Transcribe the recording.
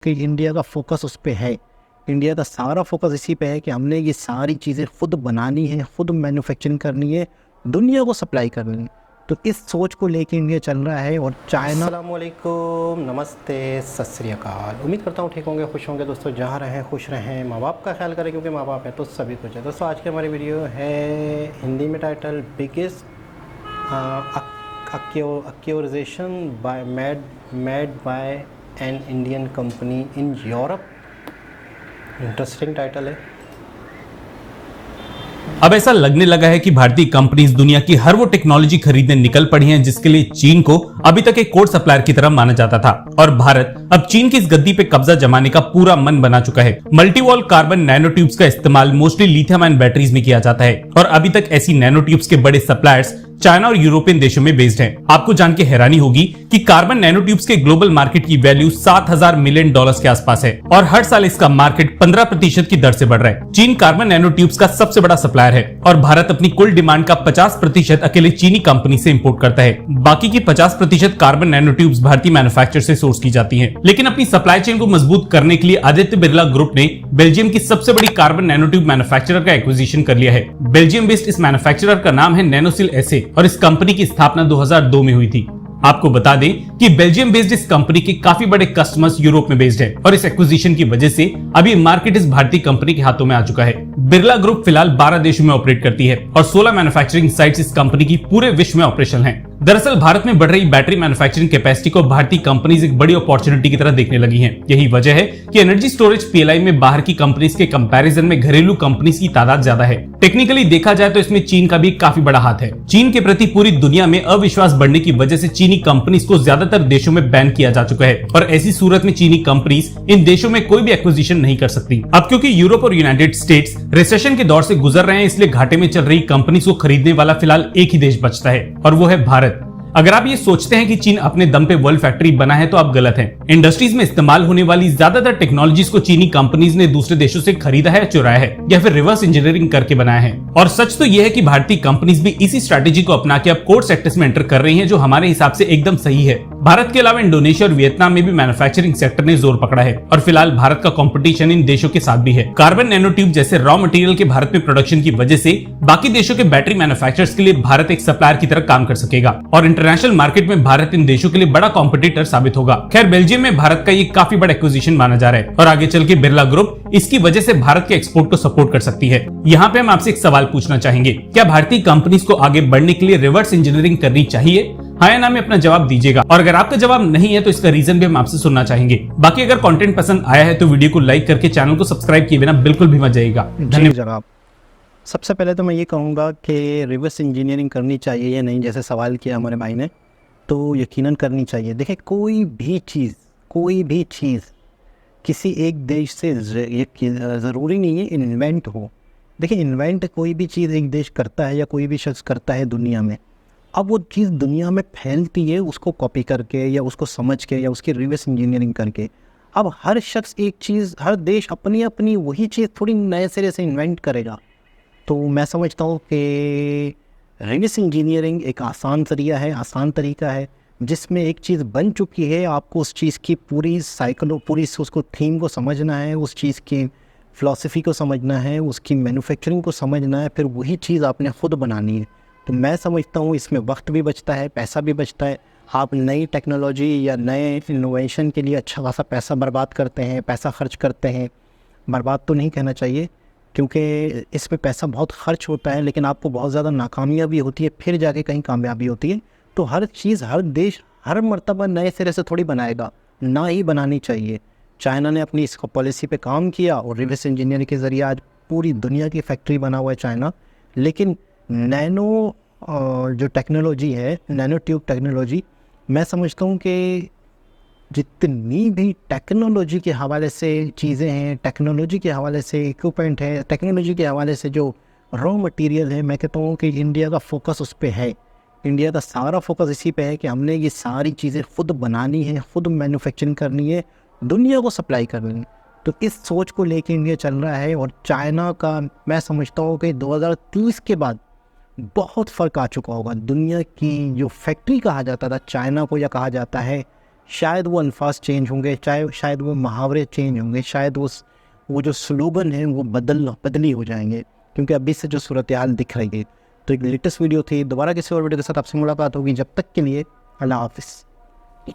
कि इंडिया का फोकस उस पे है। इंडिया का सारा फोकस इसी पे है कि हमने ये सारी चीज़ें खुद बनानी है, खुद मैन्युफैक्चरिंग करनी है, दुनिया को सप्लाई करनी है। तो इस सोच को लेके इंडिया चल रहा है। और चाइना। अस्सलामुअलैकुम, नमस्ते, सत श्री अकाल। उम्मीद करता हूँ ठीक होंगे, खुश होंगे दोस्तों। जहाँ रहें खुश रहें, माँ बाप का ख्याल करें, क्योंकि माँ बाप है तो सभी कुछ है। दोस्तों आज की हमारी वीडियो है हिंदी में title biggest acquisition by made by an Indian company in Europe. Interesting title है। अब ऐसा लगने लगा है कि भारतीय कंपनीज दुनिया की हर वो टेक्नोलॉजी खरीदने निकल पड़ी हैं जिसके लिए चीन को अभी तक एक कोर सप्लायर की तरह माना जाता था। और भारत अब चीन की इस गद्दी पे कब्जा जमाने का पूरा मन बना चुका है। मल्टीवॉल कार्बन नैनो ट्यूब्स का इस्तेमाल मोस्टली लिथियम आयन बैटरीज में किया जाता है और अभी तक ऐसी नैनो ट्यूब्स के बड़े सप्लायर्स चाइना और यूरोपियन देशों में बेस्ड हैं। आपको जान के हैरानी होगी कि कार्बन नैनो ट्यूब्स के ग्लोबल मार्केट की वैल्यू 7,000 मिलियन डॉलर्स के आसपास है और हर साल इसका मार्केट 15% की दर से बढ़ रहा है। चीन कार्बन नैनो ट्यूब्स का सबसे बड़ा सप्लायर है और भारत अपनी कुल डिमांड का 50% अकेले चीनी कंपनी से इंपोर्ट करता है। बाकी की 50% कार्बन नैनो ट्यूब्स भारतीय मैन्युफैक्चरर से सोर्स की जाती है। लेकिन अपनी सप्लाई चेन को मजबूत करने के लिए आदित्य बिरला ग्रुप ने बेल्जियम की सबसे बड़ी कार्बन नैनो ट्यूब मैन्युफैक्चरर का एक्विजिशन कर लिया है। बेल्जियम बेस्ड इस मैन्युफैक्चरर का नाम है नैनोसिल एसए और इस कंपनी की स्थापना 2002 में हुई थी। आपको बता दें कि बेल्जियम बेस्ड इस कंपनी के काफी बड़े कस्टमर्स यूरोप में बेस्ड है और इस एक्विजिशन की वजह से अभी मार्केट इस भारतीय कंपनी के हाथों में आ चुका है। बिरला ग्रुप फिलहाल 12 देशों में ऑपरेट करती है और 16 मैन्युफैक्चरिंग साइट्स इस कंपनी की पूरे विश्व में ऑपरेशन है। दरअसल भारत में बढ़ रही बैटरी मैन्युफैक्चरिंग कैपेसिटी को भारतीय कंपनीज एक बड़ी अपॉर्चुनिटी की तरह देखने लगी हैं। यही वजह है कि एनर्जी स्टोरेज पीएलआई में बाहर की कंपनीज के कंपैरिजन में घरेलू कंपनीज की तादाद ज्यादा है। टेक्निकली देखा जाए तो इसमें चीन का भी काफी बड़ा हाथ है। चीन के प्रति पूरी दुनिया में अविश्वास बढ़ने की वजह से चीनी कंपनीज को ज्यादातर देशों में बैन किया जा चुका है और ऐसी सूरत में चीनी कंपनीज इन देशों में कोई भी एक्विजिशन नहीं कर सकती। अब क्योंकि यूरोप और यूनाइटेड स्टेट्स रिसेशन के दौर से गुजर रहे हैं, इसलिए घाटे में चल रही कंपनीज को खरीदने वाला फिलहाल एक ही देश बचता है और वो है भारत। अगर आप ये सोचते हैं कि चीन अपने दम पे वर्ल्ड फैक्ट्री बना है तो आप गलत हैं। इंडस्ट्रीज में इस्तेमाल होने वाली ज्यादातर टेक्नोलॉजीज को चीनी कंपनीज ने दूसरे देशों से खरीदा है, चुराया है या फिर रिवर्स इंजीनियरिंग करके बनाया है। और सच तो यह है कि भारतीय कंपनीज भी इसी स्ट्रैटेजी को अपना के अब कोर सेक्टर्स में एंटर कर रही हैं, जो हमारे हिसाब से एकदम सही है। भारत के अलावा इंडोनेशिया और वियतनाम में भी मैन्युफैक्चरिंग सेक्टर ने जोर पकड़ा है और फिलहाल भारत का कंपटीशन इन देशों के साथ भी है। कार्बन नैनो ट्यूब जैसे रॉ मटेरियल के भारत में प्रोडक्शन की वजह से बाकी देशों के बैटरी मैन्युफैक्चरर्स के लिए भारत एक सप्लायर की तरह काम कर सकेगा और इंटरनेशनल मार्केट में भारत इन देशों के लिए बड़ा कॉम्पिटिटर साबित होगा। खैर, बेल्जियम में भारत का ये काफी बड़ा एक्विजिशन माना जा रहा है और आगे चल के बिरला ग्रुप इसकी वजह से भारत के एक्सपोर्ट को सपोर्ट कर सकती है। यहाँ पे हम आपसे एक सवाल पूछना चाहेंगे, क्या भारतीय कंपनीज को आगे बढ़ने के लिए रिवर्स इंजीनियरिंग करनी चाहिए? हाँ या ना में अपना जवाब दीजिएगा और अगर आपका जवाब नहीं है तो इसका रीजन भी हम आपसे सुनना चाहेंगे। बाकी अगर कंटेंट पसंद आया है तो वीडियो को लाइक करके चैनल को सब्सक्राइब किए बिना बिल्कुल भी मत जाइएगा। धन्यवाद। सबसे पहले तो मैं ये कहूँगा कि रिवर्स इंजीनियरिंग करनी चाहिए या नहीं, जैसे सवाल किया हमारे भाई ने, तो यकीनन करनी चाहिए। देखिए, कोई भी चीज़ किसी एक देश से ज़रूरी नहीं है इन्वेंट हो। देखिए, इन्वेंट कोई भी चीज़ एक देश करता है या कोई भी शख्स करता है दुनिया में। अब वो चीज़ दुनिया में फैलती है उसको कॉपी करके या उसको समझ के या उसकी रिवर्स इंजीनियरिंग करके। अब हर शख्स एक चीज़, हर देश अपनी अपनी वही चीज़ थोड़ी नए सिरे से इन्वेंट करेगा। तो मैं समझता हूँ कि रिवर्स इंजीनियरिंग एक आसान तरीका है जिसमें एक चीज़ बन चुकी है, आपको उस चीज़ की पूरी उसको थीम को समझना है, उस चीज़ की फ़िलासफ़ी को समझना है, उसकी मैन्युफैक्चरिंग को समझना है, फिर वही चीज़ आपने ख़ुद बनानी है। तो मैं समझता हूँ इसमें वक्त भी बचता है, पैसा भी बचता है। आप नई टेक्नोलॉजी या नए इनोवेशन के लिए अच्छा खासा पैसा बर्बाद करते हैं, पैसा खर्च करते हैं। बर्बाद तो नहीं कहना चाहिए क्योंकि इसमें पैसा बहुत खर्च होता है, लेकिन आपको बहुत ज़्यादा नाकामयाबी होती है, फिर जाके कहीं कामयाबी होती है। तो हर चीज़, हर देश हर मर्तबा नए सिरे से थोड़ी बनाएगा, ना ही बनानी चाहिए। चाइना ने अपनी इस पॉलिसी पे काम किया और रिवर्स इंजीनियरिंग के ज़रिए आज पूरी दुनिया की फैक्ट्री बना हुआ है चाइना। लेकिन नैनो जो टेक्नोलॉजी है, नैनो ट्यूब टेक्नोलॉजी, मैं समझता हूँ कि जितनी भी टेक्नोलॉजी के हवाले से चीज़ें हैं, टेक्नोलॉजी के हवाले से इक्विपमेंट है, टेक्नोलॉजी के हवाले से जो रॉ मटेरियल है, मैं कहता हूँ कि इंडिया का फोकस उस पे है। इंडिया का सारा फोकस इसी पे है कि हमने ये सारी चीज़ें खुद बनानी है, खुद मैन्युफैक्चरिंग करनी है, दुनिया को सप्लाई करनी है। तो इस सोच को लेके इंडिया चल रहा है और चाइना का मैं समझता हूँ कि 2030 के बाद बहुत फ़र्क आ चुका होगा। दुनिया की जो फैक्ट्री कहा जाता था चाइना को, या कहा जाता है शायद वो अल्फाज चेंज होंगे, शायद वो मुहावरे चेंज होंगे, शायद वो जो स्लोगन है वो बदली हो जाएंगे, क्योंकि अभी से जो सूरत हाल दिख रही है। तो एक लेटेस्ट वीडियो थी, दोबारा किसी और वीडियो के साथ आपसे मुलाकात होगी। जब तक के लिए अल्लाह हाफिज़।